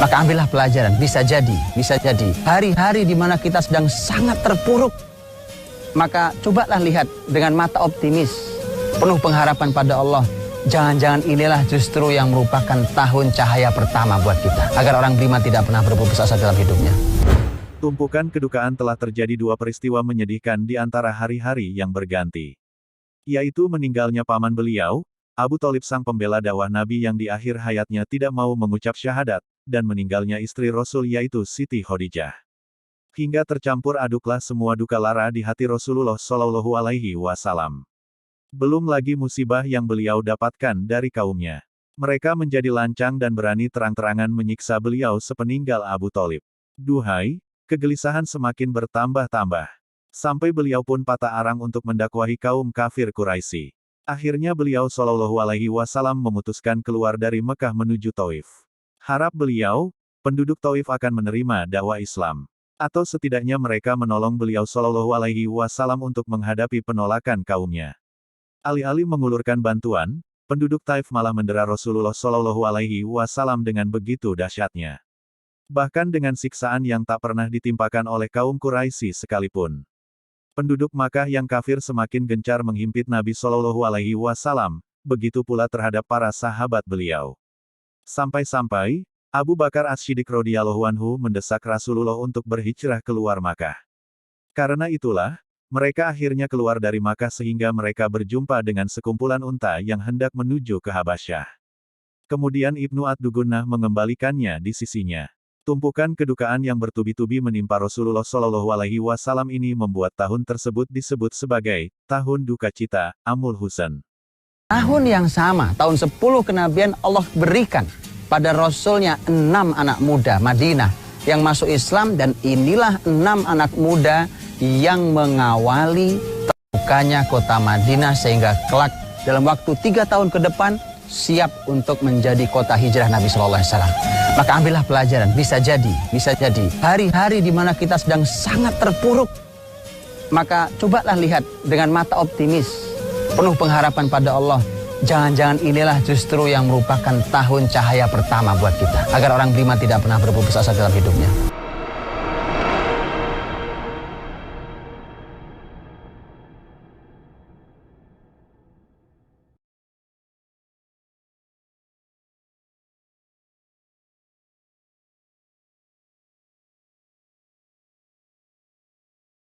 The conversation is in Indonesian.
Maka ambillah pelajaran. Bisa jadi hari-hari di mana kita sedang sangat terpuruk, maka cobalah lihat dengan mata optimis, penuh pengharapan pada Allah. Jangan-jangan inilah justru yang merupakan tahun cahaya pertama buat kita, agar orang beriman tidak pernah berputus asa dalam hidupnya. Tumpukan kedukaan telah terjadi dua peristiwa menyedihkan di antara hari-hari yang berganti, yaitu meninggalnya paman beliau, Abu Thalib sang pembela dakwah Nabi yang di akhir hayatnya tidak mau mengucap syahadat, dan meninggalnya istri Rasul yaitu Siti Khadijah. Hingga tercampur aduklah semua duka lara di hati Rasulullah Shallallahu Alaihi Wasallam. Belum lagi musibah yang beliau dapatkan dari kaumnya. Mereka menjadi lancang dan berani terang-terangan menyiksa beliau sepeninggal Abu Thalib. Duhai, kegelisahan semakin bertambah-tambah. Sampai beliau pun patah arang untuk mendakwahi kaum kafir Quraisy. Akhirnya beliau Shallallahu Alaihi Wasallam memutuskan keluar dari Mekah menuju Taif. Harap beliau, penduduk Taif akan menerima dakwah Islam. Atau setidaknya mereka menolong beliau Shallallahu Alaihi Wasallam untuk menghadapi penolakan kaumnya. Alih-alih mengulurkan bantuan, penduduk Taif malah mendera Rasulullah Shallallahu Alaihi Wasallam dengan begitu dahsyatnya. Bahkan dengan siksaan yang tak pernah ditimpakan oleh kaum Quraisy sekalipun. Penduduk Makkah yang kafir semakin gencar menghimpit Nabi Shallallahu Alaihi Wasallam, begitu pula terhadap para sahabat beliau. Sampai-sampai, Abu Bakar As-Siddiq radhiyallahu anhu mendesak Rasulullah untuk berhijrah keluar Makkah. Karena itulah, mereka akhirnya keluar dari Makkah sehingga mereka berjumpa dengan sekumpulan unta yang hendak menuju ke Habasyah. Kemudian Ibnu Ad-Dugunnah mengembalikannya di sisinya. Tumpukan kedukaan yang bertubi-tubi menimpa Rasulullah Shallallahu Alaihi Wasallam ini membuat tahun tersebut disebut sebagai tahun duka cita, Amul Huzn. Tahun yang sama, tahun 10 kenabian Allah berikan pada Rasulnya 6 anak muda Madinah yang masuk Islam, dan inilah 6 anak muda yang mengawali terbukanya kota Madinah sehingga kelak dalam waktu 3 tahun ke depan siap untuk menjadi kota hijrah Nabi Sallallahu Alaihi Wasallam. Maka ambillah pelajaran. Bisa jadi hari-hari di mana kita sedang sangat terpuruk, maka cobalah lihat dengan mata optimis, penuh pengharapan pada Allah. Jangan-jangan inilah justru yang merupakan tahun cahaya pertama buat kita, agar orang beriman tidak pernah berputus asa dalam hidupnya.